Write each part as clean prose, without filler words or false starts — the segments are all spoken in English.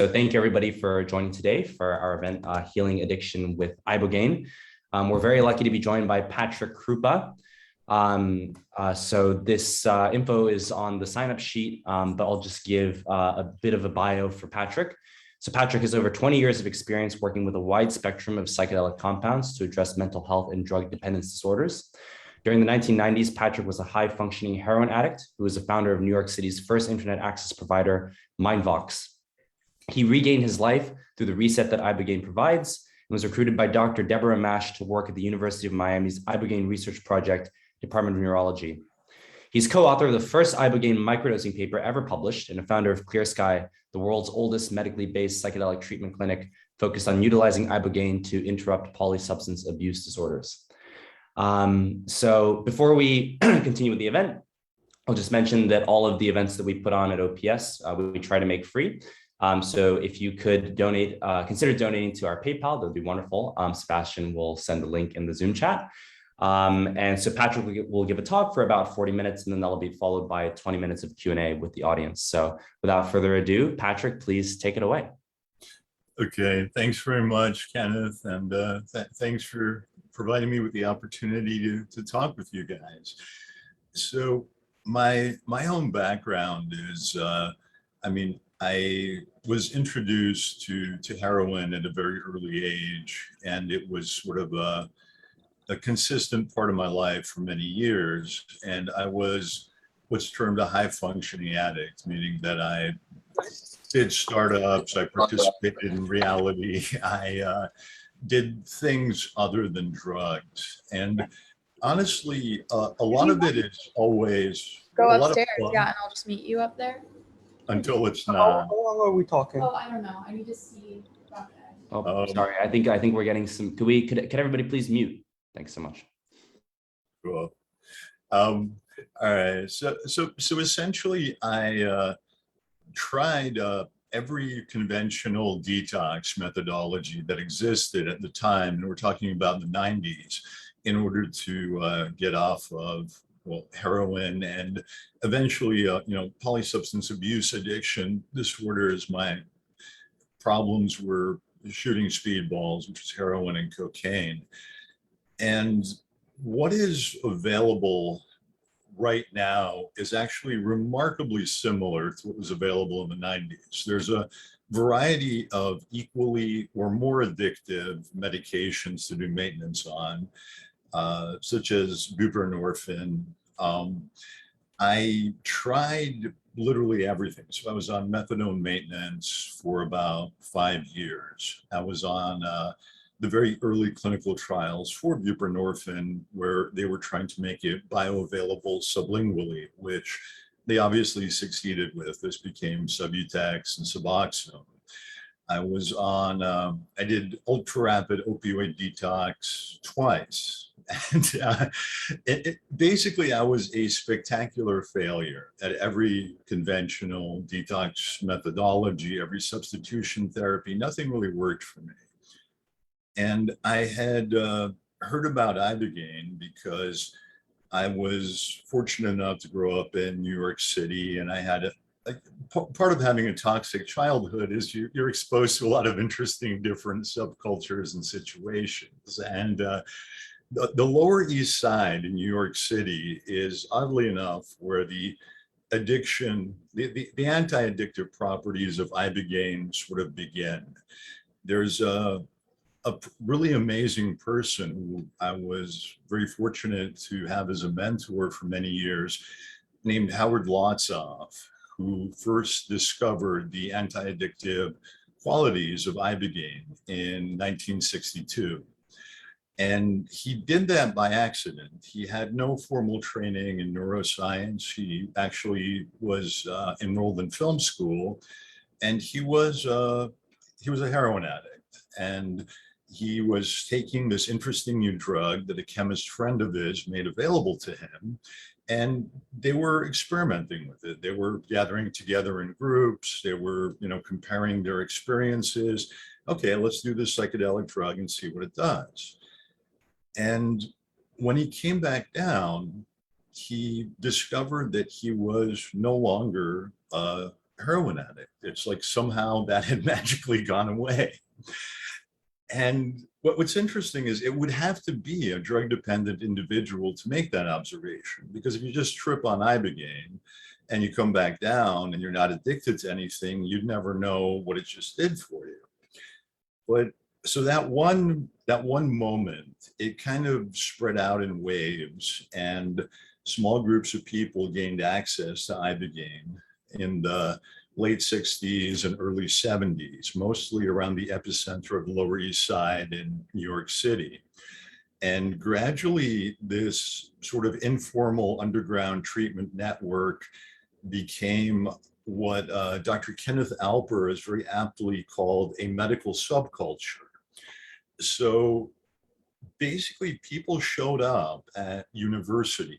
So thank you everybody for joining today for our event, Healing Addiction with Ibogaine. We're very lucky to be joined by Patrick Kroupa. So this info is on the sign-up sheet, but I'll just give a bit of a bio for Patrick. So Patrick has over 20 years of experience working with a wide spectrum of psychedelic compounds to address mental health and drug dependence disorders. During the 1990s, Patrick was a high-functioning heroin addict who was the founder of New York City's first internet access provider, MindVox. He regained his life through the reset that Ibogaine provides and was recruited by Dr. Deborah Mash to work at the University of Miami's Ibogaine Research Project, Department of Neurology. He's co-author of the first Ibogaine microdosing paper ever published and a founder of Clear Sky, the world's oldest medically based psychedelic treatment clinic focused on utilizing Ibogaine to interrupt polysubstance abuse disorders. So before we continue with the event, I'll just mention that all of the events that we put on at OPS, we try to make free. So if you could donate, consider donating to our PayPal, that would be wonderful. Sebastian will send the link in the Zoom chat. And so Patrick will give a talk for about 40 minutes, and then that'll be followed by 20 minutes of Q&A with the audience. So without further ado, Patrick, please take it away. Okay, thanks very much, Kenneth, and thanks for providing me with the opportunity to talk with you guys. So my own background is, I was introduced to heroin at a very early age, and it was sort of a consistent part of my life for many years. And I was what's termed a high-functioning addict, meaning that I did startups, I participated in reality, I did things other than drugs. And honestly, a lot of it is always go upstairs, yeah, and I'll just meet you up there. Until it's not. How long are we talking? Oh, I don't know. I need to see. Oh, sorry. I think we're getting some. Could everybody please mute? Thanks so much. Cool. All right. So essentially, I tried every conventional detox methodology that existed at the time, and we're talking about the 90s, in order to get off of heroin and eventually, polysubstance abuse addiction disorders. My problems were shooting speedballs, which is heroin and cocaine. And what is available right now is actually remarkably similar to what was available in the 90s. There's a variety of equally or more addictive medications to do maintenance on, such as buprenorphine. I tried literally everything. So I was on methadone maintenance for about 5 years. I was on the very early clinical trials for buprenorphine, where they were trying to make it bioavailable sublingually, which they obviously succeeded with. This became Subutex and Suboxone. I was on, I did ultra rapid opioid detox twice. And basically, I was a spectacular failure at every conventional detox methodology, every substitution therapy. Nothing really worked for me. And I had heard about Ibogaine because I was fortunate enough to grow up in New York City, and I had part of having a toxic childhood is you're exposed to a lot of interesting different subcultures and situations. And the Lower East Side in New York City is, oddly enough, where the addiction, the anti-addictive properties of Ibogaine sort of begin. There's a really amazing person who I was very fortunate to have as a mentor for many years, named Howard Lotsof, who first discovered the anti-addictive qualities of Ibogaine in 1962. And he did that by accident. He had no formal training in neuroscience. He actually was enrolled in film school, and he was a heroin addict. And he was taking this interesting new drug that a chemist friend of his made available to him, and they were experimenting with it. They were gathering together in groups. They were, comparing their experiences. Okay, let's do this psychedelic drug and see what it does. And when he came back down, he discovered that he was no longer a heroin addict. It's like somehow that had magically gone away. And what's interesting is it would have to be a drug dependent individual to make that observation, because if you just trip on Ibogaine and you come back down and you're not addicted to anything, you'd never know what it just did for you. But so that one moment, it kind of spread out in waves, and small groups of people gained access to Ibogaine in the late 60s and early 70s, mostly around the epicenter of the Lower East Side in New York City. And gradually, this sort of informal underground treatment network became what Dr. Kenneth Alper has very aptly called a medical subculture. So basically, people showed up at universities.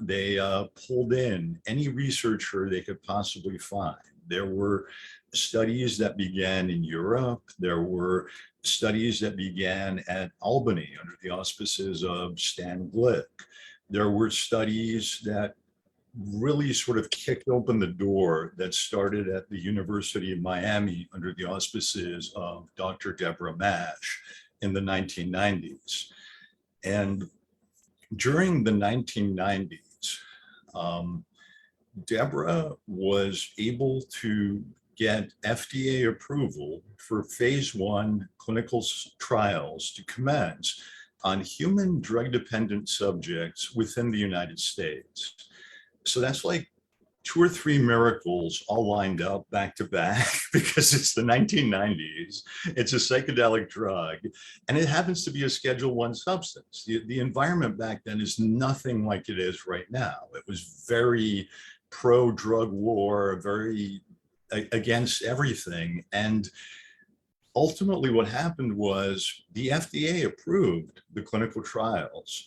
They pulled in any researcher they could possibly find. There were studies that began in Europe. There were studies that began at Albany under the auspices of Stan Glick. There were studies that really sort of kicked open the door that started at the University of Miami under the auspices of Dr. Deborah Mash in the 1990s. And during the 1990s, Deborah was able to get FDA approval for phase 1 clinical trials to commence on human drug-dependent subjects within the United States. So that's like 2 or 3 miracles all lined up back to back because it's the 1990s, it's a psychedelic drug, and it happens to be a Schedule I substance. The environment back then is nothing like it is right now. It was very pro-drug war, very against everything. And ultimately what happened was the FDA approved the clinical trials,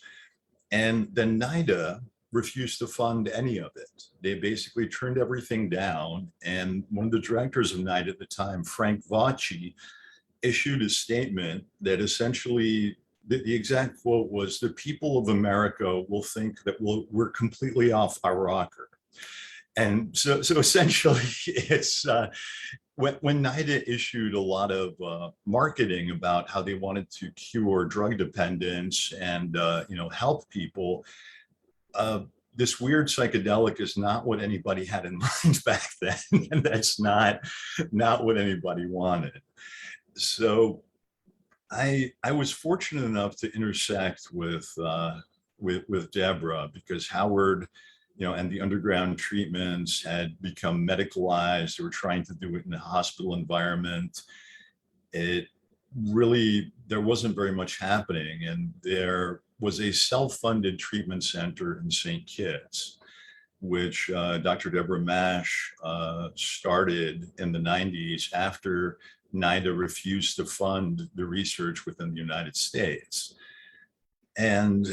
and then NIDA refused to fund any of it. They basically turned everything down. And one of the directors of NIDA at the time, Frank Vacci, issued a statement that essentially, the exact quote was, "The people of America will think that we're completely off our rocker." And so essentially, it's when NIDA issued a lot of marketing about how they wanted to cure drug dependence and help people, this weird psychedelic is not what anybody had in mind back then, and that's not what anybody wanted. So I was fortunate enough to intersect with Deborah, because Howard, and the underground treatments had become medicalized. They were trying to do it in a hospital environment. There wasn't very much happening, and there was a self-funded treatment center in St. Kitts, which Dr. Deborah Mash started in the 90s after NIDA refused to fund the research within the United States. And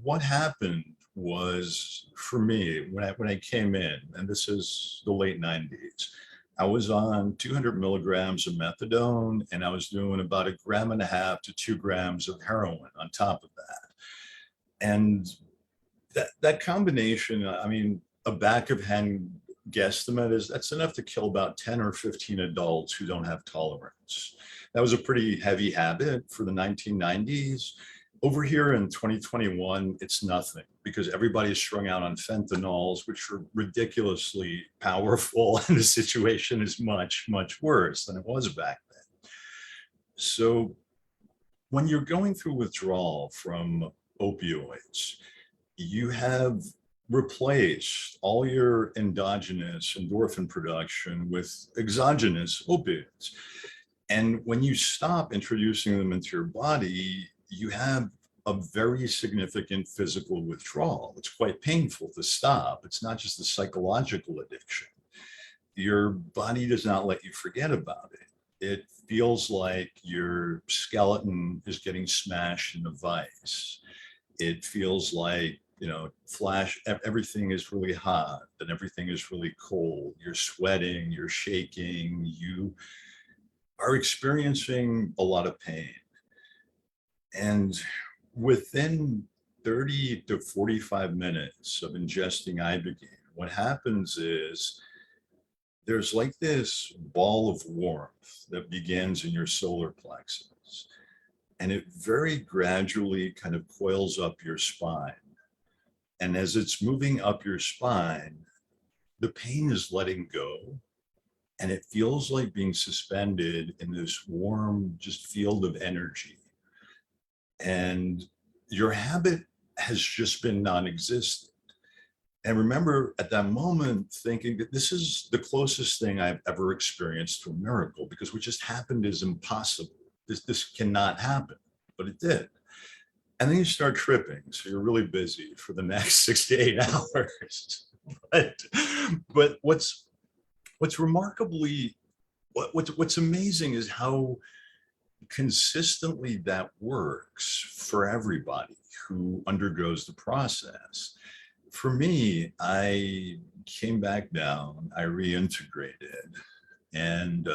what happened was, for me, when I came in, and this is the late 90s, I was on 200 milligrams of methadone, and I was doing about 1.5 grams to 2 grams of heroin on top of that. And that combination, I mean, a back of hand guesstimate that's enough to kill about 10 or 15 adults who don't have tolerance. That was a pretty heavy habit for the 1990s. Over here in 2021, it's nothing, because everybody's strung out on fentanyls, which are ridiculously powerful, and the situation is much, much worse than it was back then. So when you're going through withdrawal from opioids, you have replaced all your endogenous endorphin production with exogenous opiates. And when you stop introducing them into your body, you have a very significant physical withdrawal. It's quite painful to stop. It's not just a psychological addiction. Your body does not let you forget about it. It feels like your skeleton is getting smashed in a vice. It feels like, everything is really hot and everything is really cold. You're sweating, you're shaking, you are experiencing a lot of pain. And within 30 to 45 minutes of ingesting Ibogaine, what happens is there's like this ball of warmth that begins in your solar plexus, and it very gradually kind of coils up your spine. And as it's moving up your spine, the pain is letting go, and it feels like being suspended in this warm, just field of energy. And your habit has just been non-existent. And remember at that moment thinking that this is the closest thing I've ever experienced to a miracle, because what just happened is impossible. This cannot happen, but it did. And then you start tripping. So you're really busy for the next 6 to 8 hours. But what's remarkably, what's amazing is how consistently that works for everybody who undergoes the process. For me, I came back down, I reintegrated, and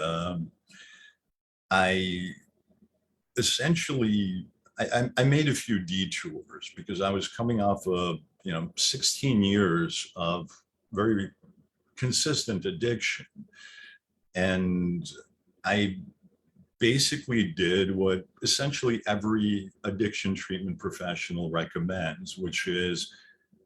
I essentially, I made a few detours because I was coming off of 16 years of very consistent addiction. And I basically did what essentially every addiction treatment professional recommends, which is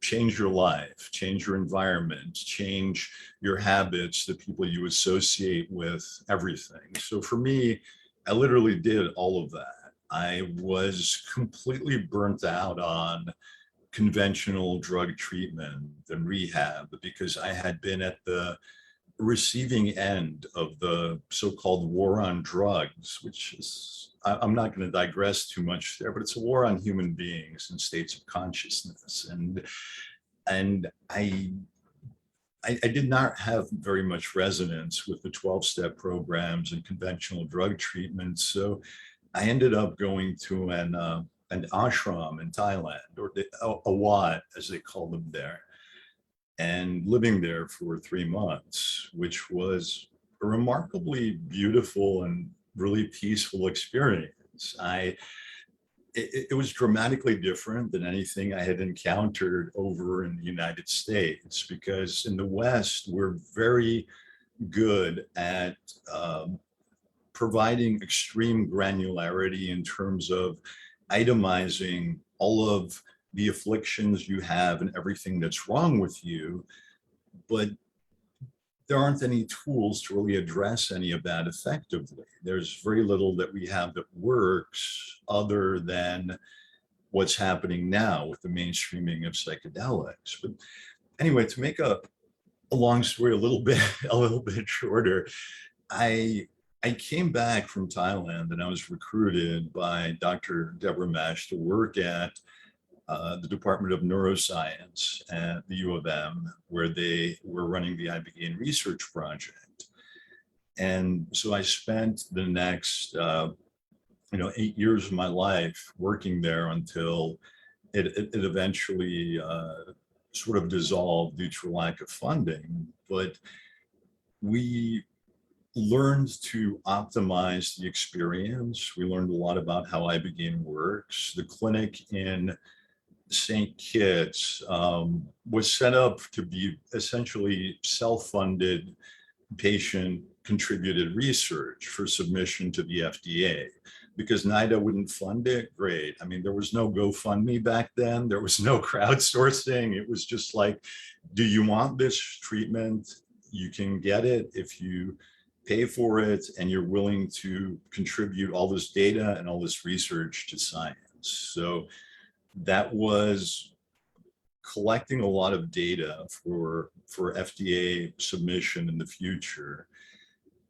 change your life, change your environment, change your habits, the people you associate with everything. So for me, I literally did all of that. I was completely burnt out on conventional drug treatment and rehab because I had been at the receiving end of the so-called war on drugs, which is, I'm not going to digress too much there, but it's a war on human beings and states of consciousness. And I did not have very much resonance with the 12-step programs and conventional drug treatments. So I ended up going to an ashram in Thailand, or a wat, as they call them there, and living there for 3 months, which was a remarkably beautiful and really peaceful experience. It was dramatically different than anything I had encountered over in the United States, because in the West, we're very good at providing extreme granularity in terms of itemizing all of the afflictions you have and everything that's wrong with you, but there aren't any tools to really address any of that effectively. There's very little that we have that works other than what's happening now with the mainstreaming of psychedelics. But anyway, to make a long story a little bit shorter, I came back from Thailand and I was recruited by Dr. Deborah Mash to work at the Department of Neuroscience at the U of M, where they were running the Ibogaine research project. And so I spent the next 8 years of my life working there until it eventually sort of dissolved due to a lack of funding. But we learned to optimize the experience. We learned a lot about how Ibogaine works. The clinic in St. Kitts was set up to be essentially self-funded, patient-contributed research for submission to the FDA. Because NIDA wouldn't fund it, great. I mean, there was no GoFundMe back then. There was no crowdsourcing. It was just like, do you want this treatment? You can get it if you pay for it and you're willing to contribute all this data and all this research to science. So that was collecting a lot of data for FDA submission in the future.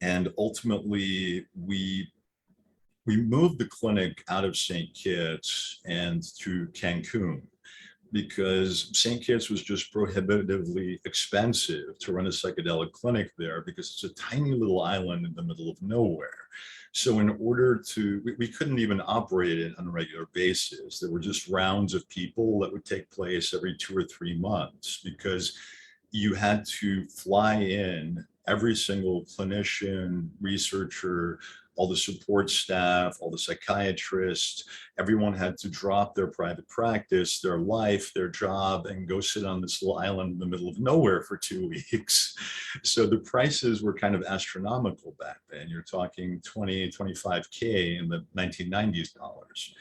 And ultimately, we moved the clinic out of St. Kitts and to Cancun, because St. Kitts was just prohibitively expensive to run a psychedelic clinic there, because it's a tiny little island in the middle of nowhere. So in order to, we couldn't even operate it on a regular basis. There were just rounds of people that would take place every 2 or 3 months, because you had to fly in every single clinician, researcher, all the support staff, all the psychiatrists, everyone had to drop their private practice, their life, their job, and go sit on this little island in the middle of nowhere for 2 weeks. So the prices were kind of astronomical back then. You're talking 20, 25K in the 1990s dollars.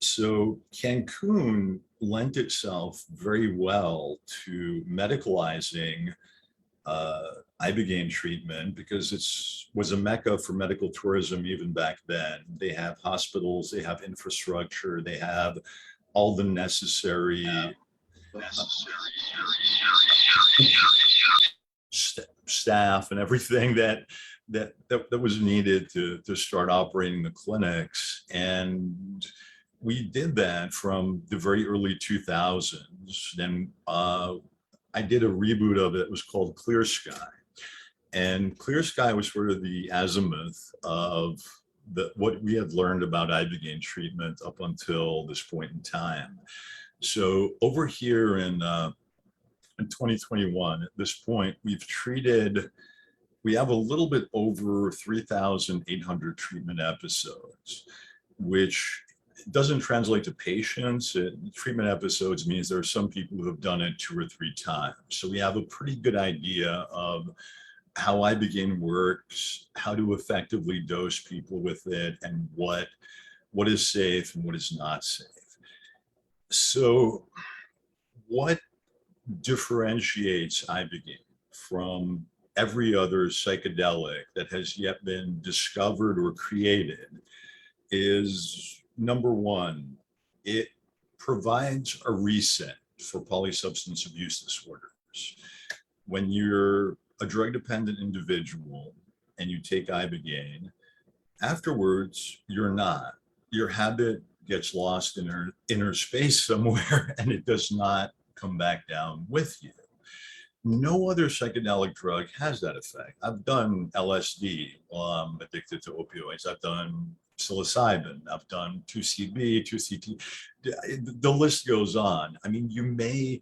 So Cancun lent itself very well to medicalizing Ibogaine treatment because it was a mecca for medical tourism even back then. They have hospitals, they have infrastructure, they have all the necessary staff and everything that was needed to start operating the clinics. And we did that from the very early 2000s. Then I did a reboot of it. It was called Clear Sky. And Clear Sky was sort of the azimuth of what we had learned about Ibogaine treatment up until this point in time. So over here in 2021, at this point, we have a little bit over 3,800 treatment episodes, which doesn't translate to patients. Treatment episodes means there are some people who have done it 2 or 3 times. So we have a pretty good idea of how Ibogaine works, how to effectively dose people with it, and what is safe and what is not safe. So what differentiates Ibogaine from every other psychedelic that has yet been discovered or created is, number one, it provides a reset for polysubstance abuse disorders. When you're a drug-dependent individual and you take Ibogaine, afterwards, you're not. Your habit gets lost in inner space somewhere and it does not come back down with you. No other psychedelic drug has that effect. I've done LSD while I'm addicted to opioids. I've done psilocybin. I've done 2CB, 2CT. The list goes on. I mean, you may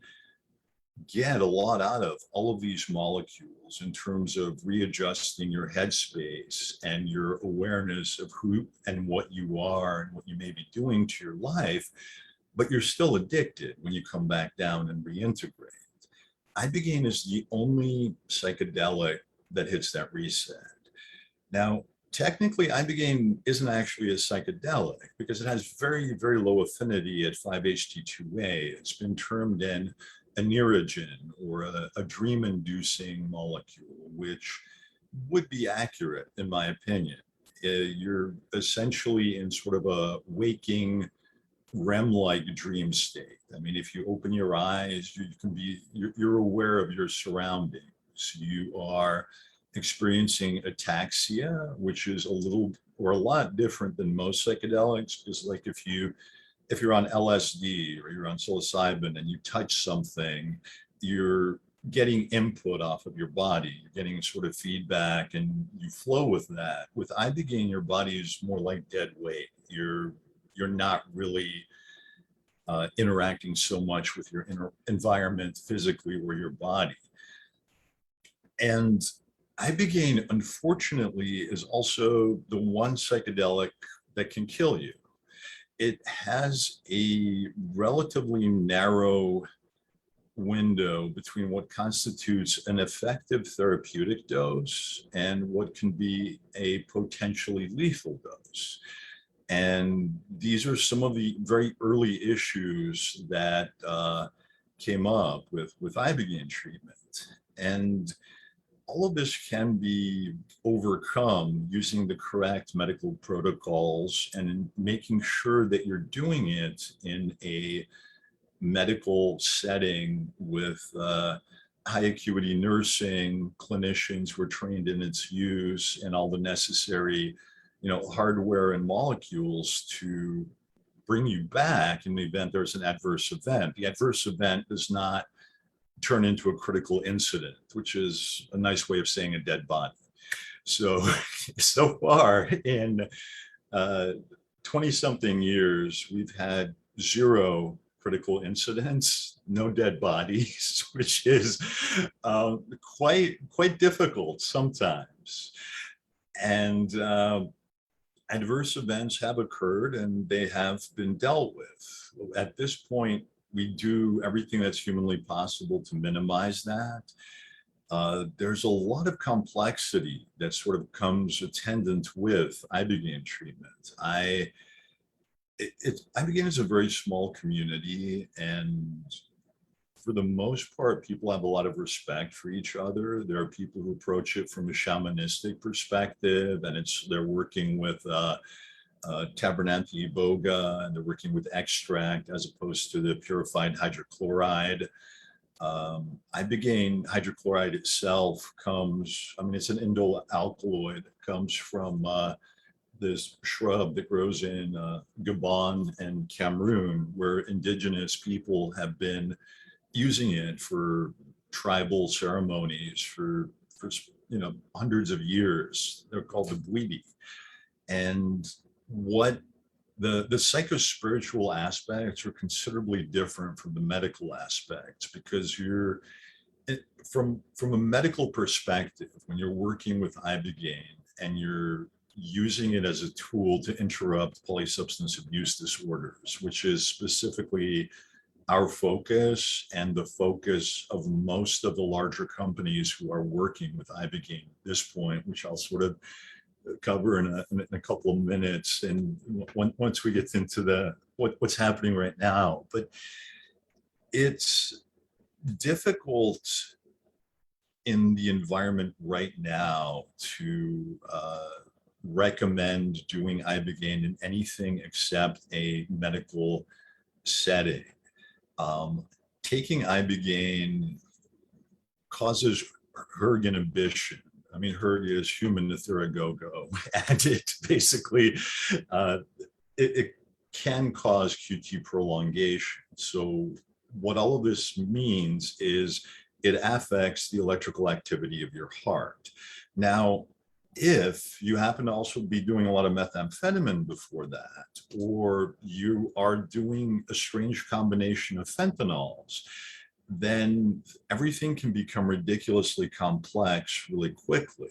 get a lot out of all of these molecules in terms of readjusting your headspace and your awareness of who and what you are and what you may be doing to your life, but you're still addicted when you come back down and reintegrate. Ibogaine is the only psychedelic that hits that reset. Now, technically, Ibogaine isn't actually a psychedelic because it has very, very low affinity at 5-HT2A. It's been termed a neurogen or a dream-inducing molecule, which would be accurate in my opinion. You're essentially in sort of a waking REM-like dream state. I mean, if you open your eyes, you're aware of your surroundings. You are experiencing ataxia, which is a lot different than most psychedelics, because like if you're on LSD or you're on psilocybin and you touch something, you're getting input off of your body. You're getting sort of feedback and you flow with that. With Ibogaine, your body is more like dead weight. You're not really interacting so much with your environment physically or your body. And Ibogaine, unfortunately, is also the one psychedelic that can kill you. It has a relatively narrow window between what constitutes an effective therapeutic dose and what can be a potentially lethal dose. And these are some of the very early issues that came up with Ibogaine treatment. And all of this can be overcome using the correct medical protocols and in making sure that you're doing it in a medical setting with high acuity nursing, clinicians who are trained in its use, and all the necessary, hardware and molecules to bring you back in the event there's an adverse event. The adverse event does not turn into a critical incident, which is a nice way of saying a dead body. So far in 20-something years, we've had 0 critical incidents, no dead bodies, which is quite difficult sometimes. And adverse events have occurred and they have been dealt with. At this point, we do everything that's humanly possible to minimize that. There's a lot of complexity that sort of comes attendant with Ibogaine treatment. Ibogaine is a very small community, and for the most part, people have a lot of respect for each other. There are people who approach it from a shamanistic perspective, and they're working with Tabernanthe iboga, and they're working with extract as opposed to the purified hydrochloride. Ibogaine hydrochloride itself comes, I mean, it's an indole alkaloid. It comes from this shrub that grows in Gabon and Cameroon, where indigenous people have been using it for tribal ceremonies for hundreds of years. They're called the Bwiti. And what the psychospiritual aspects are considerably different from the medical aspects, because from a medical perspective, when you're working with Ibogaine and you're using it as a tool to interrupt polysubstance abuse disorders, which is specifically our focus and the focus of most of the larger companies who are working with Ibogaine at this point, which I'll sort of cover in a couple of minutes, and once we get into what's happening right now. But it's difficult in the environment right now to recommend doing Ibogaine in anything except a medical setting. Taking Ibogaine causes hERG inhibition. I mean, hERG is human notheragogo, and it basically, it can cause QT prolongation. So what all of this means is it affects the electrical activity of your heart. Now, if you happen to also be doing a lot of methamphetamine before that, or you are doing a strange combination of fentanyls, then everything can become ridiculously complex really quickly.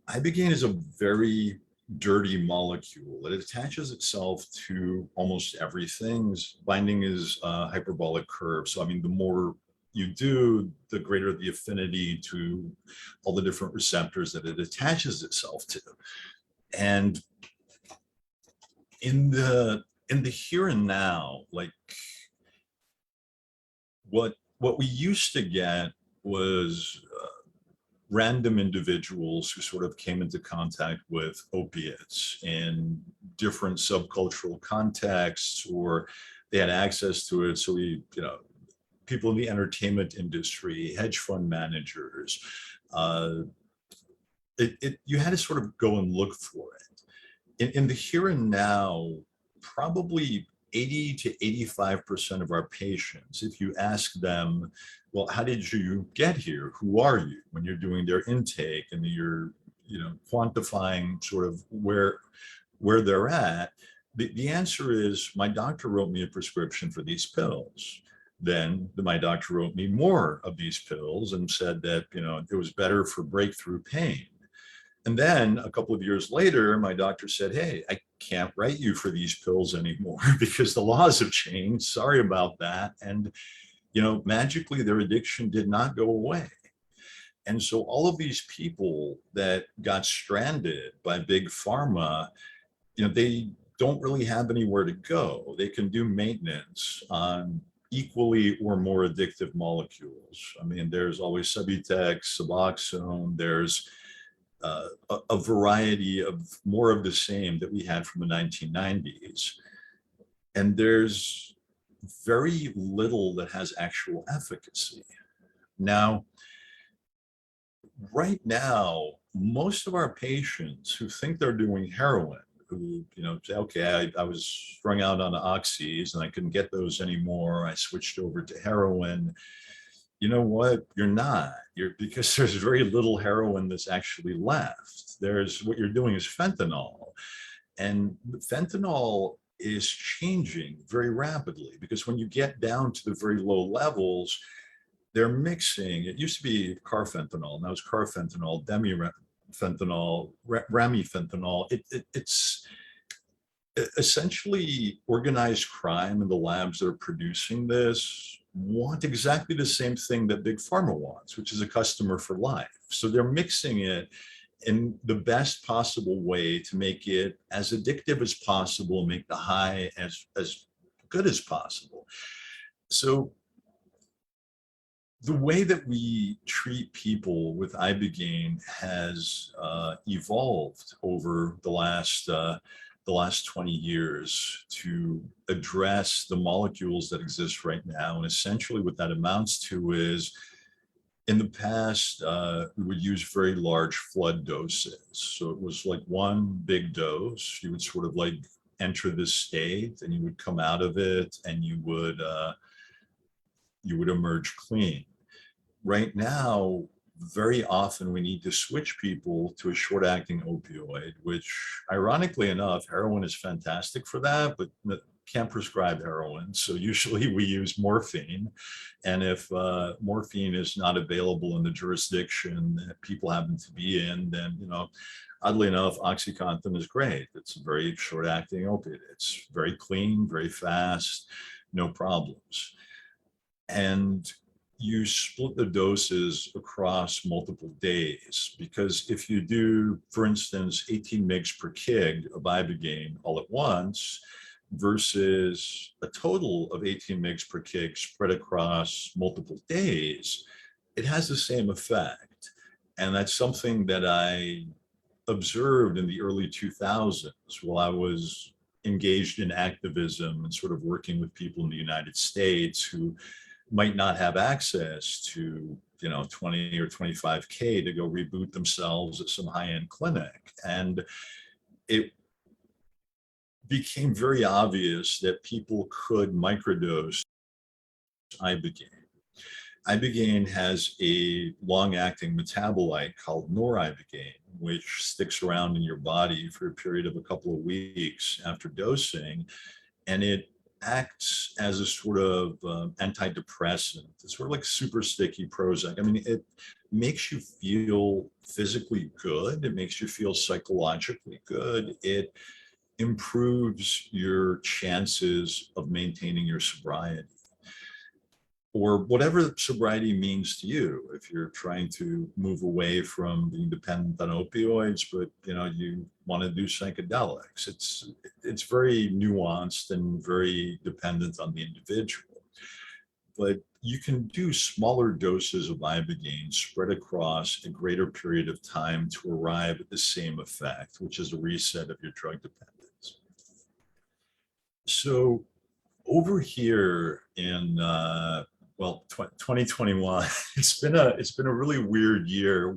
Ibogaine is a very dirty molecule. It attaches itself to almost everything. Binding is a hyperbolic curve. So, I mean, the more you do, the greater the affinity to all the different receptors that it attaches itself to. And in the here and now, like what we used to get was random individuals who sort of came into contact with opiates in different subcultural contexts, or they had access to it. So people in the entertainment industry, hedge fund managers, you had to sort of go and look for it. In the here and now, probably 80 to 85% of our patients, if you ask them, well, how did you get here? Who are you? When you're doing their intake and you're quantifying sort of where they're at, the answer is, my doctor wrote me a prescription for these pills. Then my doctor wrote me more of these pills and said that it was better for breakthrough pain. And then a couple of years later, my doctor said, hey, I can't write you for these pills anymore because the laws have changed. Sorry about that. And magically their addiction did not go away. And so all of these people that got stranded by big pharma, they don't really have anywhere to go. They can do maintenance on equally or more addictive molecules. I mean, there's always Subutex, Suboxone, there's a variety of more of the same that we had from the 1990s. And there's very little that has actual efficacy. Now, right now, most of our patients who think they're doing heroin, who say, okay, I was strung out on oxys and I couldn't get those anymore, I switched over to heroin. You know what? You're not. Because there's very little heroin that's actually left. What you're doing is fentanyl. And fentanyl is changing very rapidly, because when you get down to the very low levels, they're mixing. It used to be carfentanil, now it's carfentanil, demifentanil, ramifentanil. It's essentially organized crime, and the labs that are producing this want exactly the same thing that Big Pharma wants, which is a customer for life. So they're mixing it in the best possible way to make it as addictive as possible, make the high as good as possible. So the way that we treat people with Ibogaine has evolved over the last 20 years to address the molecules that exist right now. And essentially what that amounts to is, in the past, we would use very large flood doses. So it was like one big dose. You would sort of like enter this state, and you would come out of it, and you would emerge clean. Right now, very often we need to switch people to a short-acting opioid, which, ironically enough, heroin is fantastic for that, but can't prescribe heroin. So usually we use morphine. And if morphine is not available in the jurisdiction that people happen to be in, then, you know, oddly enough, OxyContin is great. It's a very short-acting opiate. It's very clean, very fast, no problems. And you split the doses across multiple days, because if you do, for instance, 18 mg per kg of Ibogaine all at once versus a total of 18 mg per kg spread across multiple days, it has the same effect. And that's something that I observed in the early 2000s while I was engaged in activism and sort of working with people in the United States who might not have access to, you know, 20 or 25K to go reboot themselves at some high-end clinic. And it became very obvious that people could microdose Ibogaine. Ibogaine has a long-acting metabolite called Noribogaine, which sticks around in your body for a period of a couple of weeks after dosing, and it acts as a sort of antidepressant. It's sort of like super sticky Prozac. I mean, it makes you feel physically good. It makes you feel psychologically good. It improves your chances of maintaining your sobriety, or whatever sobriety means to you. If you're trying to move away from being dependent on opioids, but you know, you want to do psychedelics, it's very nuanced and very dependent on the individual. But you can do smaller doses of Ibogaine spread across a greater period of time to arrive at the same effect, which is a reset of your drug dependence. So over here in 2021, it's been a really weird year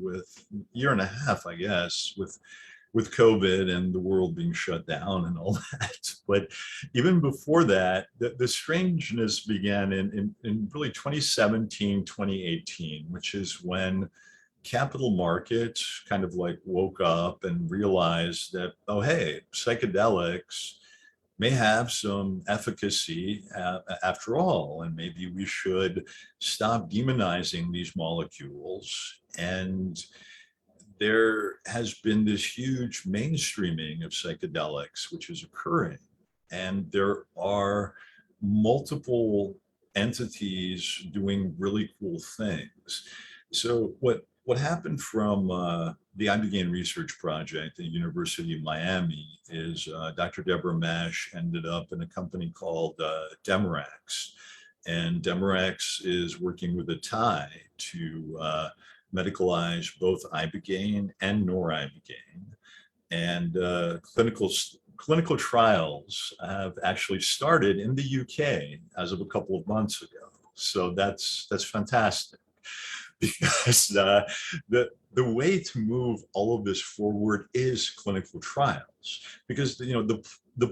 and a half, I guess, with COVID and the world being shut down and all that. But even before that, the strangeness began in really 2017, 2018, which is when capital markets kind of like woke up and realized that, oh, hey, psychedelics may have some efficacy after all, and maybe we should stop demonizing these molecules. And there has been this huge mainstreaming of psychedelics, which is occurring. And there are multiple entities doing really cool things. So what happened from the Ibogaine Research Project at the University of Miami is Dr. Deborah Mash ended up in a company called Demorex. And Demorex is working with a Thai to medicalize both Ibogaine and Noribogaine. And clinical trials have actually started in the UK as of a couple of months ago. So that's fantastic. Because the way to move all of this forward is clinical trials, because the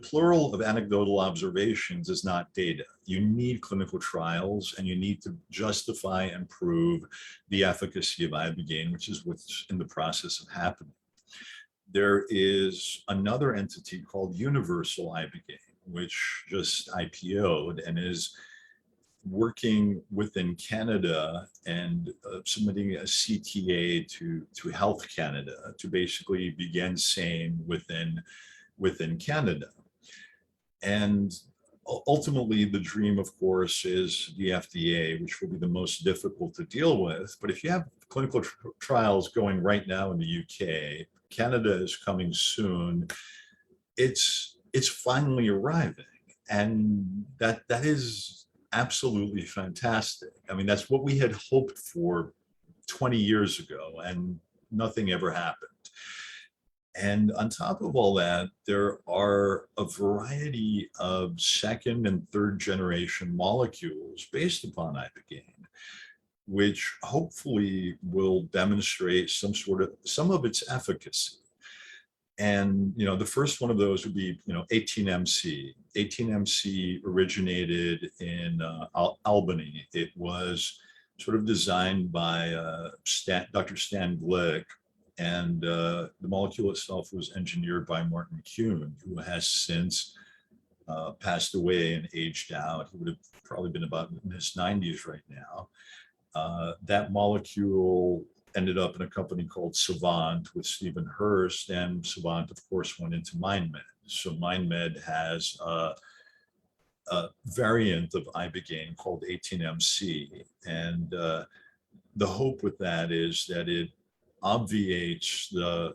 plural of anecdotal observations is not data. You need clinical trials, and you need to justify and prove the efficacy of Ibogaine, which is what's in the process of happening. There is another entity called Universal Ibogaine, which just IPO'd and is working within Canada and submitting a CTA to Health Canada to basically begin same within Canada. And ultimately, the dream, of course, is the FDA, which will be the most difficult to deal with. But if you have clinical trials going right now in the UK, Canada is coming soon. It's finally arriving, and that is absolutely fantastic. I mean, that's what we had hoped for 20 years ago, and nothing ever happened. And on top of all that, there are a variety of second and third generation molecules based upon Ibogaine, which hopefully will demonstrate some of its efficacy. And the first one of those would be 18MC. 18MC originated in Albany. It was sort of designed by Dr. Stan Glick, and the molecule itself was engineered by Martin Kuhn, who has since passed away and aged out. He would have probably been about in his 90s right now. That molecule ended up in a company called Savant with Stephen Hurst, and Savant, of course, went into MindMed. So MindMed has a variant of Ibogaine called 18MC, and the hope with that is that it obviates the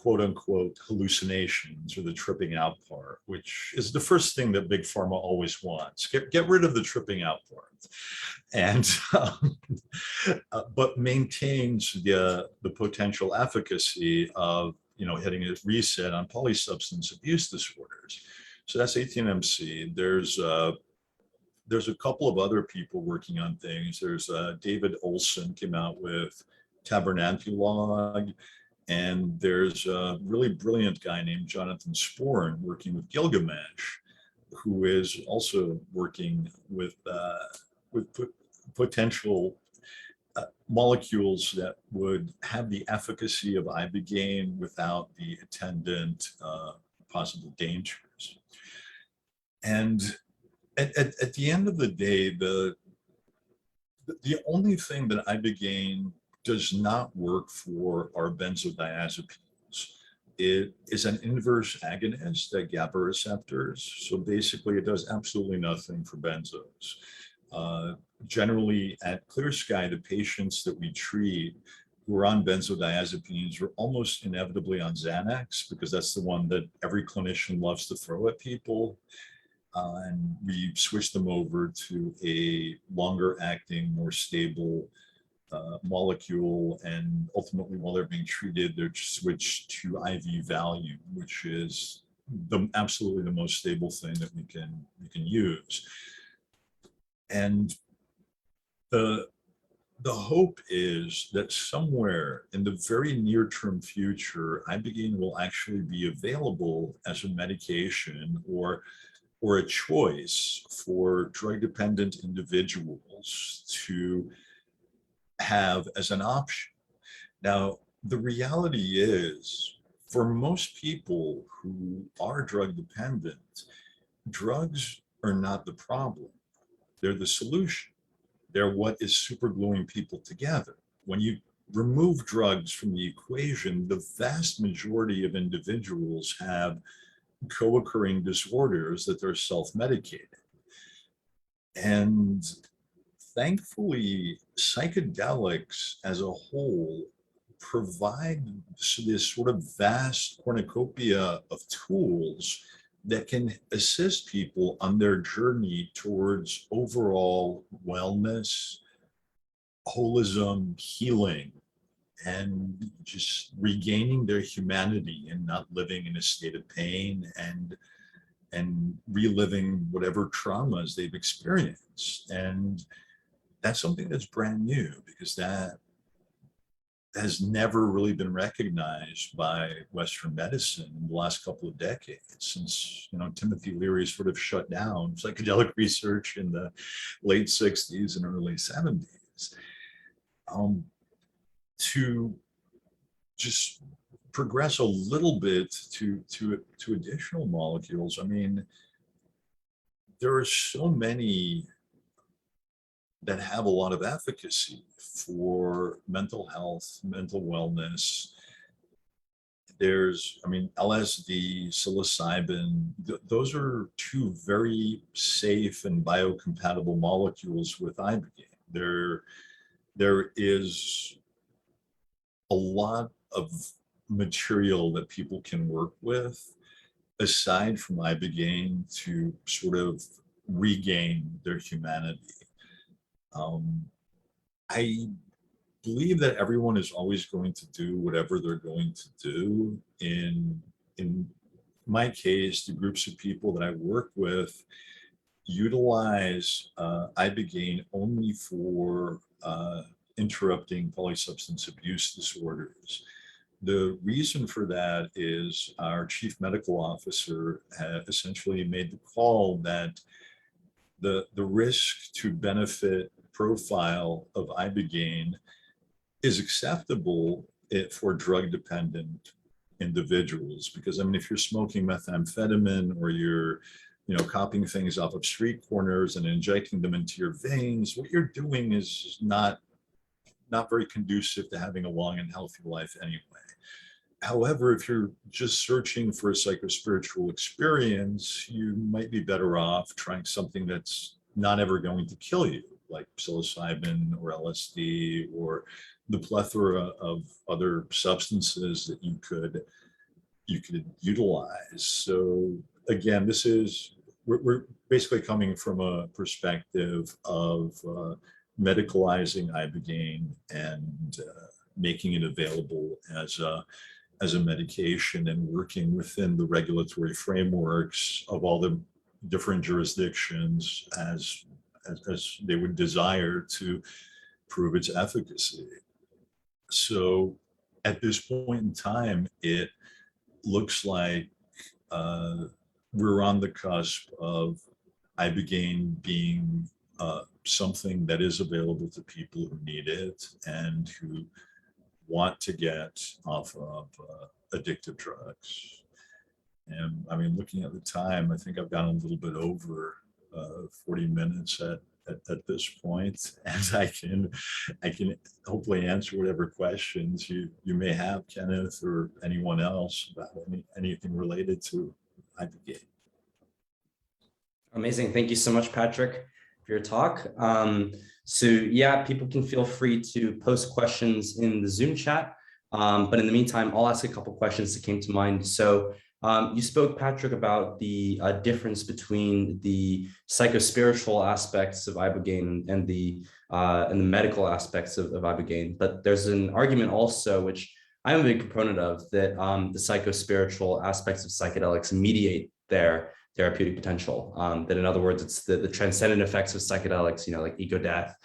quote unquote hallucinations or the tripping out part, which is the first thing that big pharma always wants. Get rid of the tripping out part, and but maintains the potential efficacy of hitting a reset on polysubstance abuse disorders. So that's 18MC. There's a couple of other people working on things. There's David Olson came out with Tabernantulog. And there's a really brilliant guy named Jonathan Sporn working with Gilgamesh, who is also working with potential molecules that would have the efficacy of Ibogaine without the attendant possible dangers. And at the end of the day, the only thing that Ibogaine does not work for our benzodiazepines. It is an inverse agonist at GABA receptors. So basically it does absolutely nothing for benzos. Generally at Clear Sky, the patients that we treat who are on benzodiazepines are almost inevitably on Xanax, because that's the one that every clinician loves to throw at people. And we switch them over to a longer acting, more stable molecule, and ultimately while they're being treated, they're switched to IV Valium, which is absolutely the most stable thing that we can use. And the hope is that somewhere in the very near term future, Ibogaine will actually be available as a medication or a choice for drug dependent individuals to have as an option. Now, the reality is, for most people who are drug dependent, drugs are not the problem. They're the solution. They're what is supergluing people together. When you remove drugs from the equation, the vast majority of individuals have co-occurring disorders that they're self-medicating. And thankfully, psychedelics as a whole provide this sort of vast cornucopia of tools that can assist people on their journey towards overall wellness, holism, healing, and just regaining their humanity and not living in a state of pain and reliving whatever traumas they've experienced. And that's something that's brand new, because that has never really been recognized by Western medicine in the last couple of decades, since Timothy Leary sort of shut down psychedelic research in the late 60s and early 70s. To just progress a little bit to additional molecules. I mean, there are so many that have a lot of efficacy for mental health, mental wellness. There's, I mean, LSD, psilocybin, those are two very safe and biocompatible molecules with Ibogaine. There is a lot of material that people can work with aside from Ibogaine to sort of regain their humanity. I believe that everyone is always going to do whatever they're going to do. In my case, the groups of people that I work with utilize Ibogaine only for interrupting polysubstance abuse disorders. The reason for that is our chief medical officer had essentially made the call that the risk to benefit profile of Ibogaine is acceptable for drug dependent individuals. Because I mean, if you're smoking methamphetamine or you're, you know, copying things off of street corners and injecting them into your veins, what you're doing is not very conducive to having a long and healthy life anyway. However, if you're just searching for a psychospiritual experience, you might be better off trying something that's not ever going to kill you, like psilocybin or LSD or the plethora of other substances that you could utilize. So again, we're basically coming from a perspective of medicalizing Ibogaine and making it available as a medication and working within the regulatory frameworks of all the different jurisdictions as they would desire to prove its efficacy. So at this point in time, it looks like we're on the cusp of Ibogaine being something that is available to people who need it and who want to get off of addictive drugs. And I mean, looking at the time, I think I've gone a little bit over 40 minutes at this point, and I can hopefully answer whatever questions you may have, Kenneth, or anyone else about anything related to Ibogaine. Amazing. Thank you so much, Patrick, for your talk. So yeah, people can feel free to post questions in the Zoom chat. But in the meantime, I'll ask a couple questions that came to mind. So you spoke, Patrick, about the difference between the psychospiritual aspects of Ibogaine and the medical aspects of Ibogaine. But there's an argument also, which I'm a big proponent of, that the psychospiritual aspects of psychedelics mediate their therapeutic potential. That in other words, it's the transcendent effects of psychedelics, you know, like ego death,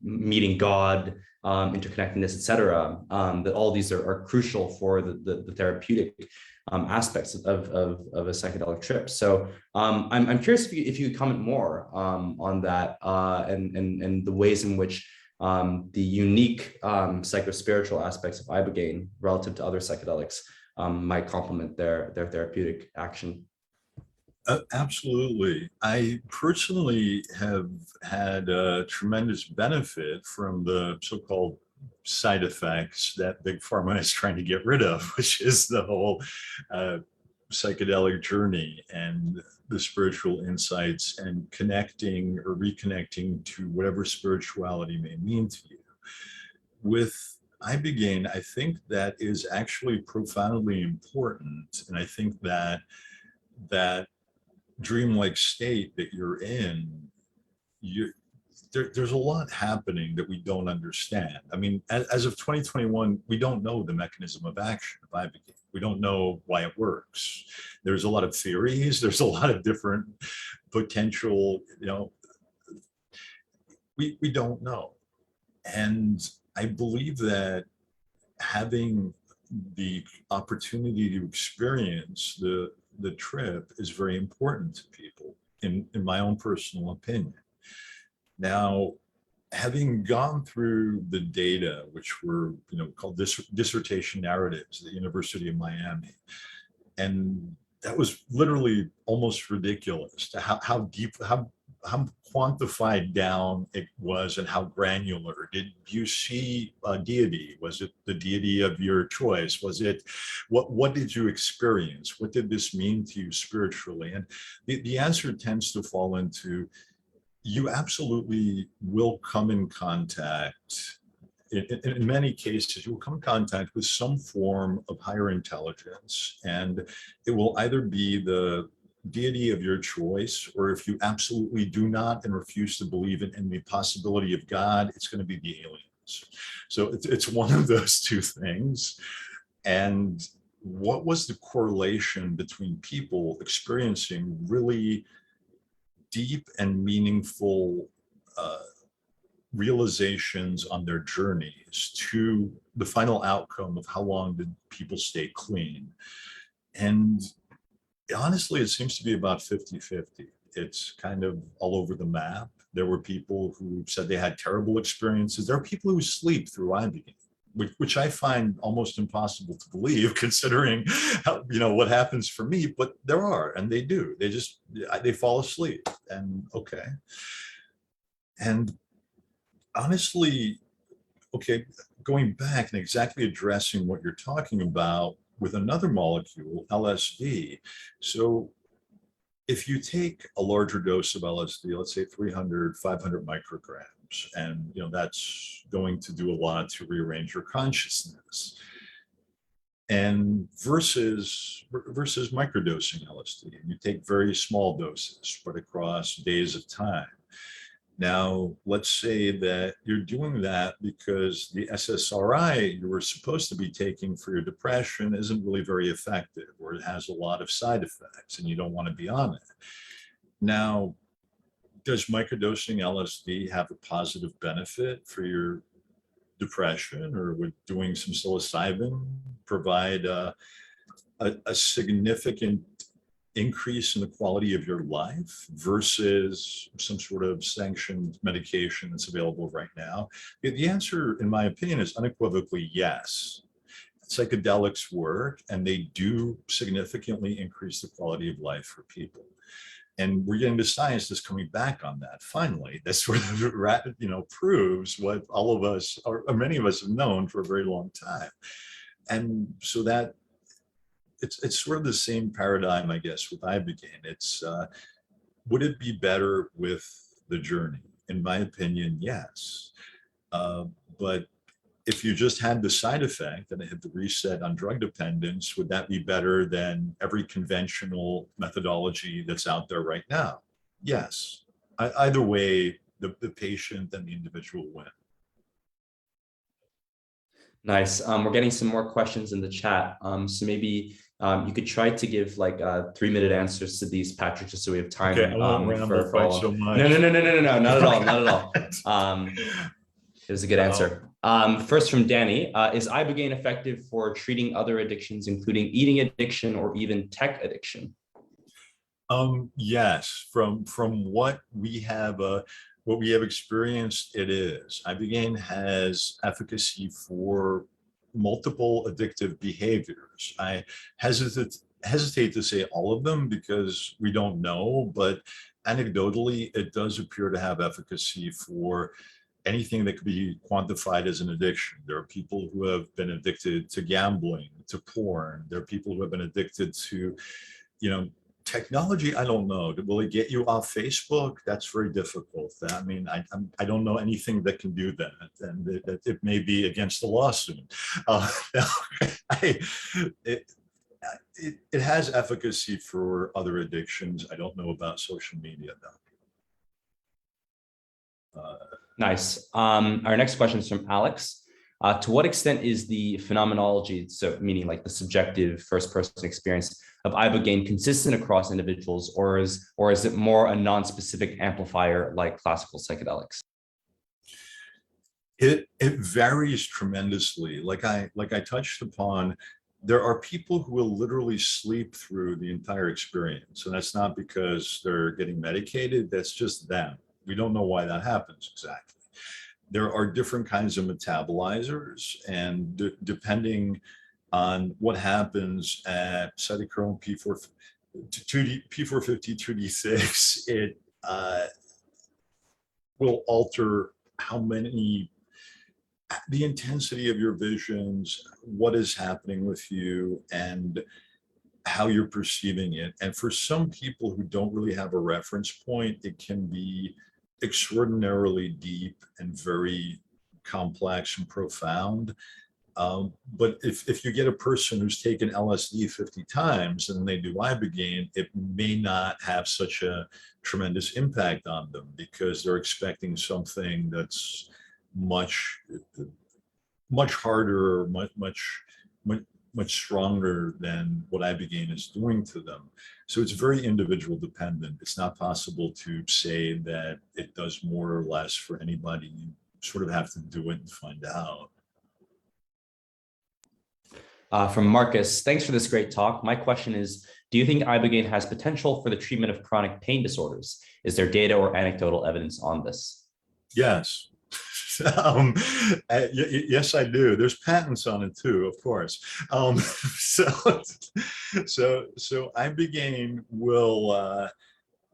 meeting God, interconnectedness, etc. That all these are crucial for the therapeutic aspects of a psychedelic trip. So I'm curious if you could comment more on that and the ways in which the unique psychospiritual aspects of Ibogaine relative to other psychedelics might complement their therapeutic action. Absolutely. I personally have had a tremendous benefit from the so-called side effects that Big Pharma is trying to get rid of, which is the whole psychedelic journey and the spiritual insights and connecting or reconnecting to whatever spirituality may mean to you. With Ibogaine, I think that is actually profoundly important. And I think that dreamlike state that you're in, there's a lot happening that we don't understand. I mean, as of 2021, we don't know the mechanism of action of Ibogaine. We don't know why it works. There's a lot of theories. There's a lot of different potential, you know, we don't know. And I believe that having the opportunity to experience the trip is very important to people, in my own personal opinion. Now, having gone through the data, which were, you know, called dissertation narratives at the University of Miami, and that was literally almost ridiculous to how deep, how quantified down it was and how granular. Did you see a deity? Was it the deity of your choice? Was it, what did you experience? What did this mean to you spiritually? And the answer tends to fall into, you absolutely will come in contact, in many cases, you will come in contact with some form of higher intelligence, and it will either be the deity of your choice, or if you absolutely do not and refuse to believe in the possibility of God, it's going to be the aliens. So it's one of those two things. And what was the correlation between people experiencing really deep and meaningful realizations on their journeys to the final outcome of how long did people stay clean? And honestly, it seems to be about 50-50. It's kind of all over the map. There were people who said they had terrible experiences. There are people who sleep through Ibogaine, which I find almost impossible to believe, considering how, what happens for me, but there are, and they do. They fall asleep, and okay. And honestly, okay, going back and exactly addressing what you're talking about with another molecule, LSD. So if you take a larger dose of LSD, let's say 300, 500 micrograms, and that's going to do a lot to rearrange your consciousness. And versus microdosing LSD, you take very small doses spread across days of time. Now, let's say that you're doing that because the SSRI you were supposed to be taking for your depression isn't really very effective, or it has a lot of side effects and you don't want to be on it. Now, does microdosing LSD have a positive benefit for your depression, or would doing some psilocybin provide a significant increase in the quality of your life versus some sort of sanctioned medication that's available right now? The answer, in my opinion, is unequivocally yes. Psychedelics work, and they do significantly increase the quality of life for people. And we're getting to science that's coming back on that. Finally, that sort of proves what all of us, or many of us, have known for a very long time. And so that it's sort of the same paradigm, I guess, with Ibogaine. It's would it be better with the journey? In my opinion, yes. But if you just had the side effect and it had the reset on drug dependence, would that be better than every conventional methodology that's out there right now? Yes. Either way, the patient and the individual win. Nice. We're getting some more questions in the chat. So maybe you could try to give like 3-minute answers to these, Patrick, just so we have time. Okay, I won't ramble quite so much. No, not at all, not at all. It was a good answer. First from Danny, is Ibogaine effective for treating other addictions, including eating addiction or even tech addiction? Yes, from what we have experienced, it is. Ibogaine has efficacy for multiple addictive behaviors. I hesitate to say all of them because we don't know, but anecdotally, it does appear to have efficacy for anything that could be quantified as an addiction. There are people who have been addicted to gambling, to porn. There are people who have been addicted to, technology. I don't know. Will it get you off Facebook? That's very difficult. I mean, I don't know anything that can do that, and it may be against the law soon. It has efficacy for other addictions. I don't know about social media though. Nice. Our next question is from Alex. To what extent is the phenomenology, so meaning like the subjective first-person experience of Ibogaine, consistent across individuals, or is it more a non-specific amplifier like classical psychedelics? It varies tremendously. Like I touched upon, there are people who will literally sleep through the entire experience, and that's not because they're getting medicated. That's just them. We don't know why that happens exactly. There are different kinds of metabolizers, and depending on what happens at cytochrome P450 2D6. It will alter the intensity of your visions, what is happening with you, and how you're perceiving it. And for some people who don't really have a reference point, it can be extraordinarily deep and very complex and profound. But if you get a person who's taken LSD 50 times and they do Ibogaine, it may not have such a tremendous impact on them because they're expecting something that's much harder, much stronger than what Ibogaine is doing to them. So it's very individual dependent. It's not possible to say that it does more or less for anybody. You sort of have to do it and find out. From Marcus, thanks for this great talk. My question is, do you think Ibogaine has potential for the treatment of chronic pain disorders? Is there data or anecdotal evidence on this? Yes. Yes, I do. There's patents on it too, of course. So Ibogaine will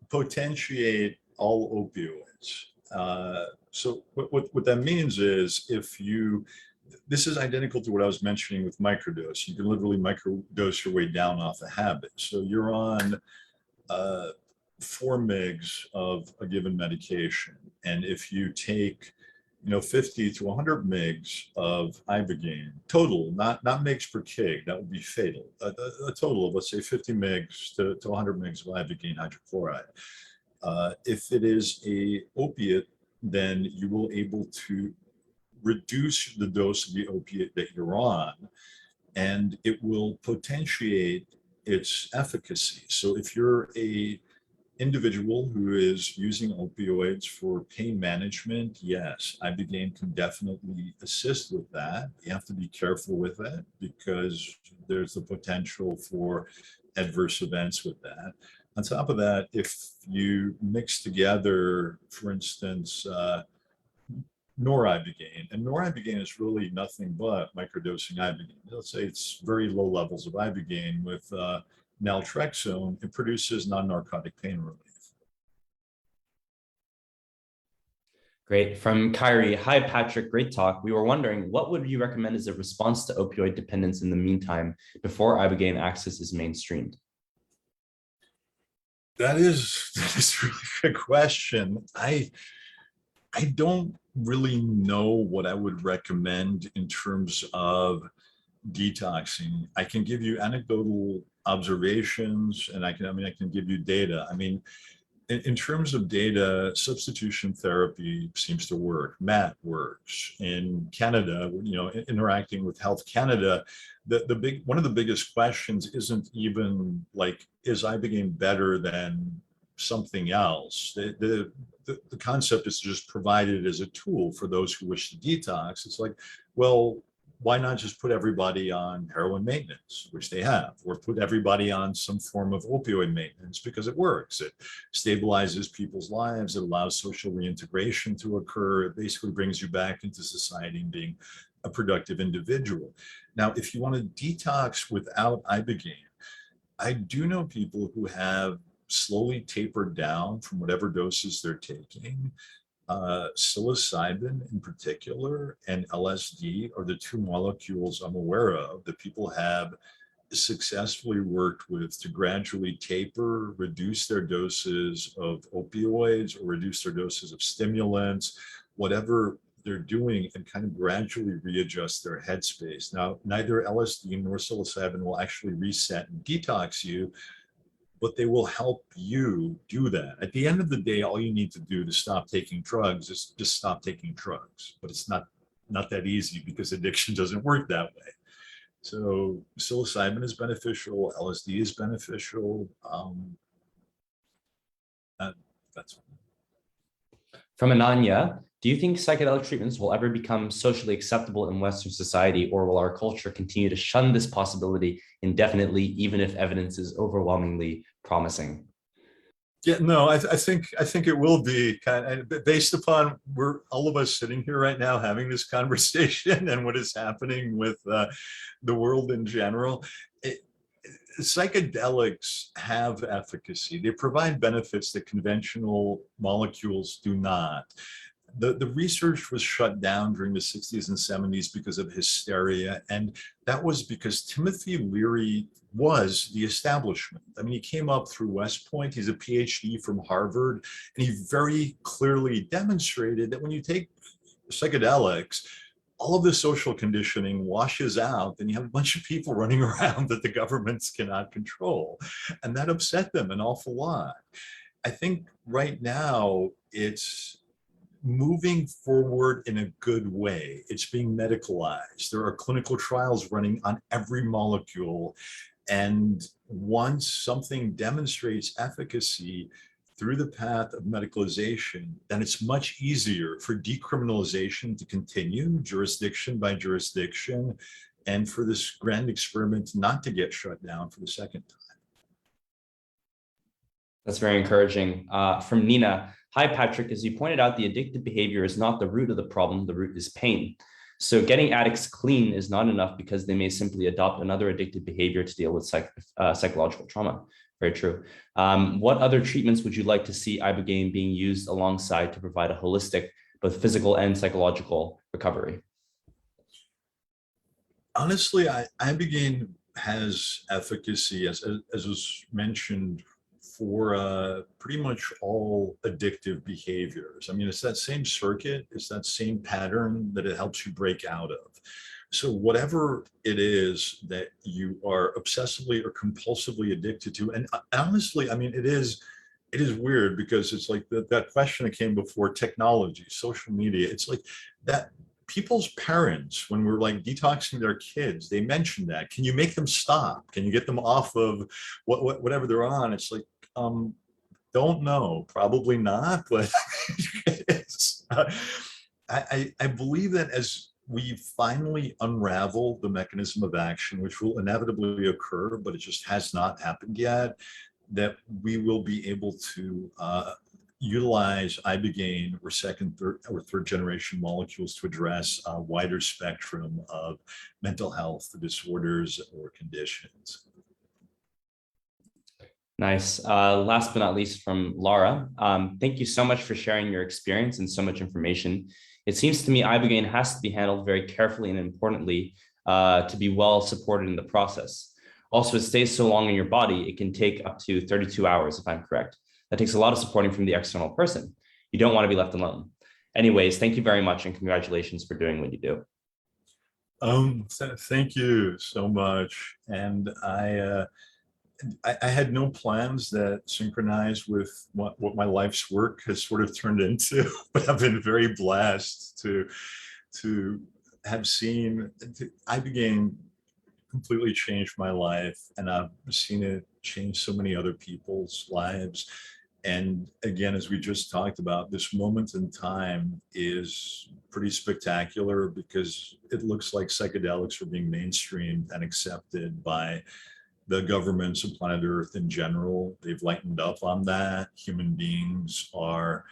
potentiate all opioids. So what that means is this is identical to what I was mentioning with microdose. You can literally microdose your way down off a habit. So you're on 4 mgs of a given medication. And if you take 50 to 100 mgs of Ibogaine, total, not mgs per kg, that would be fatal. A total of, let's say, 50 mgs to 100 mgs of Ibogaine hydrochloride. If it is a opiate, then you will able to reduce the dose of the opiate that you're on, and it will potentiate its efficacy. So if you're a individual who is using opioids for pain management, yes, Ibogaine can definitely assist with that. You have to be careful with it because there's the potential for adverse events with that. On top of that, if you mix together, for instance, Noribogaine, and Noribogaine is really nothing but microdosing Ibogaine. Let's say it's very low levels of Ibogaine with naltrexone, it produces non-narcotic pain relief. Great. From Kyrie, hi, Patrick, great talk. We were wondering, what would you recommend as a response to opioid dependence in the meantime before Ibogaine access is mainstreamed? That is a really good question. I don't really know what I would recommend in terms of detoxing. I can give you anecdotal observations, and I can give you data. I mean, in terms of data, substitution therapy seems to work. MAT works. In Canada, interacting with Health Canada, one of the biggest questions isn't even like, is Ibogaine better than something else? The concept is to just provide it as a tool for those who wish to detox. It's like, well, why not just put everybody on heroin maintenance, which they have, or put everybody on some form of opioid maintenance because it works. It stabilizes people's lives. It allows social reintegration to occur. It basically brings you back into society and being a productive individual. Now, if you want to detox without Ibogaine, I do know people who have slowly tapered down from whatever doses they're taking. Psilocybin in particular and LSD are the 2 molecules I'm aware of that people have successfully worked with to gradually taper, reduce their doses of opioids or reduce their doses of stimulants, whatever they're doing, and kind of gradually readjust their headspace. Now, neither LSD nor psilocybin will actually reset and detox you, but they will help you do that. At the end of the day, all you need to do to stop taking drugs is just stop taking drugs. But it's not that easy because addiction doesn't work that way. So psilocybin is beneficial, LSD is beneficial. That's From Ananya, do you think psychedelic treatments will ever become socially acceptable in Western society, or will our culture continue to shun this possibility indefinitely, even if evidence is overwhelmingly promising? Yeah, no, I think it will be kind of based upon we're all of us sitting here right now having this conversation and what is happening with the world in general. It, Psychedelics have efficacy. They provide benefits that conventional molecules do not. The research was shut down during the 60s and 70s because of hysteria. And that was because Timothy Leary was the establishment. I mean, he came up through West Point. He's a PhD from Harvard. And he very clearly demonstrated that when you take psychedelics, all of the social conditioning washes out, and you have a bunch of people running around that the governments cannot control. And that upset them an awful lot. I think right now it's moving forward in a good way. It's being medicalized. There are clinical trials running on every molecule. And once something demonstrates efficacy through the path of medicalization, then it's much easier for decriminalization to continue jurisdiction by jurisdiction, and for this grand experiment not to get shut down for the second time. That's very encouraging. From Nina, hi, Patrick. As you pointed out, the addictive behavior is not the root of the problem. The root is pain. So getting addicts clean is not enough because they may simply adopt another addictive behavior to deal with psychological trauma. Very true. What other treatments would you like to see Ibogaine being used alongside to provide a holistic, both physical and psychological recovery? Honestly, Ibogaine has efficacy, as was mentioned, for pretty much all addictive behaviors. I mean, it's that same circuit, it's that same pattern that it helps you break out of. So whatever it is that you are obsessively or compulsively addicted to, and honestly, I mean, it is weird because it's like that question that came before, technology, social media. It's like that people's parents, when we're like detoxing their kids, they mention that. Can you make them stop? Can you get them off of whatever they're on? It's like, don't know, probably not, but it's, I believe that as we finally unravel the mechanism of action, which will inevitably occur, but it just has not happened yet, that we will be able to utilize Ibogaine or second, third, or third generation molecules to address a wider spectrum of mental health disorders or conditions. Nice. Last but not least, from Laura, thank you so much for sharing your experience and so much information. It seems to me Ibogaine has to be handled very carefully and importantly to be well supported in the process. Also, it stays so long in your body, it can take up to 32 hours, if I'm correct. That takes a lot of supporting from the external person. You don't want to be left alone. Anyways, thank you very much and congratulations for doing what you do. Thank you so much. And I had no plans that synchronized with what my life's work has sort of turned into, but I've been very blessed to have seen Ibogaine completely changed my life, and I've seen it change so many other people's lives. And again, as we just talked about, this moment in time is pretty spectacular because it looks like psychedelics are being mainstreamed and accepted by the governments of planet Earth in general. They've lightened up on that. Human beings are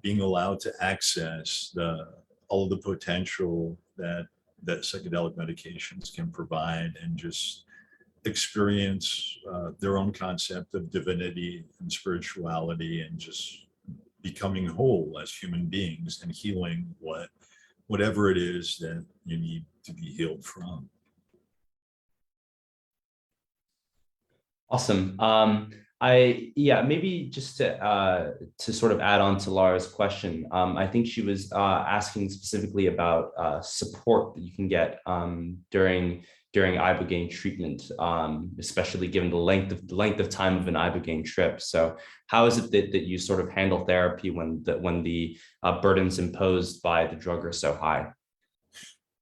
being allowed to access all of the potential that psychedelic medications can provide, and just experience their own concept of divinity and spirituality, and just becoming whole as human beings and healing whatever it is that you need to be healed from. Awesome. Maybe just to sort of add on to Laura's question, I think she was asking specifically about support that you can get during Ibogaine treatment, especially given the length of time of an Ibogaine trip. So, how is it that you sort of handle therapy when the burdens imposed by the drug are so high?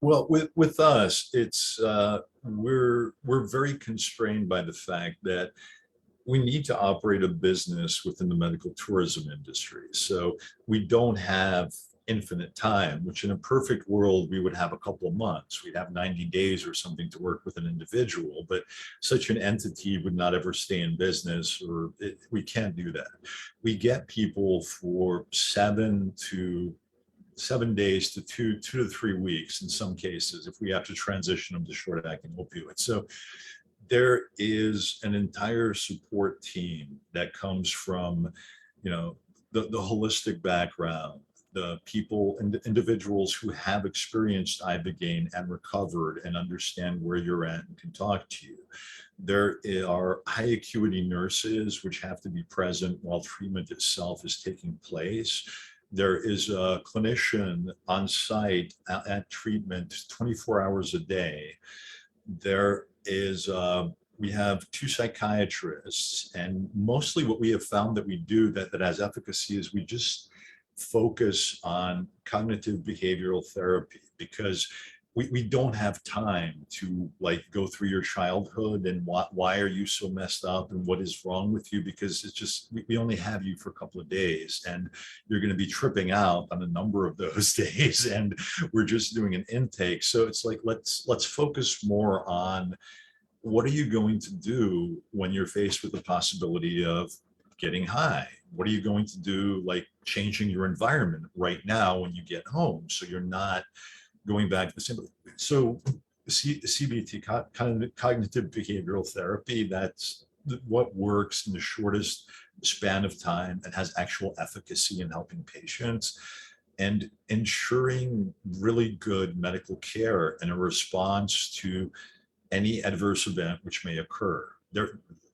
Well, with us, it's we're very constrained by the fact that we need to operate a business within the medical tourism industry. So we don't have infinite time, which in a perfect world, we would have a couple of months. We'd have 90 days or something to work with an individual, but such an entity would not ever stay in business, or we can't do that. We get people for 7 days to 2 to 3 weeks in some cases, if we have to transition them to short-acting opioids. So there is an entire support team that comes from, the holistic background, the people and individuals who have experienced Ibogaine and recovered and understand where you're at and can talk to you. There are high acuity nurses which have to be present while treatment itself is taking place. There is a clinician on site at treatment 24 hours a day. We have 2 psychiatrists, and mostly what we have found that we do that has efficacy is we just focus on cognitive behavioral therapy, because we don't have time to go through your childhood and why are you so messed up and what is wrong with you, because it's just we only have you for a couple of days and you're going to be tripping out on a number of those days, and we're just doing an intake. So it's let's focus more on what are you going to do when you're faced with the possibility of getting high. What are you going to do, changing your environment right now when you get home, so you're not going back to the same. So CBT, cognitive behavioral therapy, that's what works in the shortest span of time and has actual efficacy in helping patients and ensuring really good medical care and a response to any adverse event which may occur.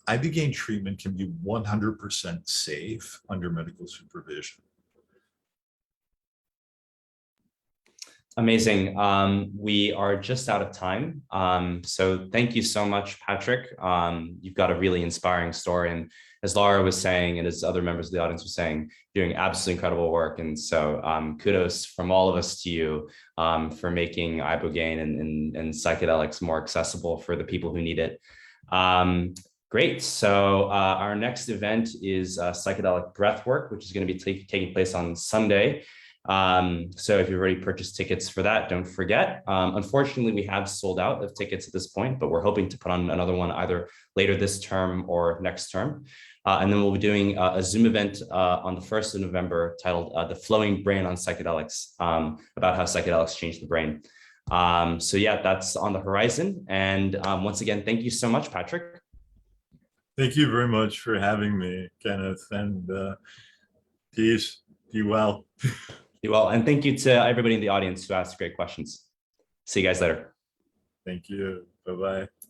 Ibogaine treatment can be 100% safe under medical supervision. Amazing. We are just out of time. So thank you so much, Patrick. You've got a really inspiring story. And as Laura was saying, and as other members of the audience were saying, doing absolutely incredible work. And so kudos from all of us to you for making Ibogaine and psychedelics more accessible for the people who need it. Great. So our next event is Psychedelic Breathwork, which is going to be taking place on Sunday. So if you've already purchased tickets for that, don't forget. Unfortunately, we have sold out of tickets at this point, but we're hoping to put on another one either later this term or next term. And then we'll be doing a Zoom event on the 1st of November titled The Flowing Brain on Psychedelics, about how psychedelics change the brain. So yeah, that's on the horizon. And once again, thank you so much, Patrick. Thank you very much for having me, Kenneth, and peace. Be well. Be well. And thank you to everybody in the audience who asked great questions. See you guys later. Thank you. Bye-bye.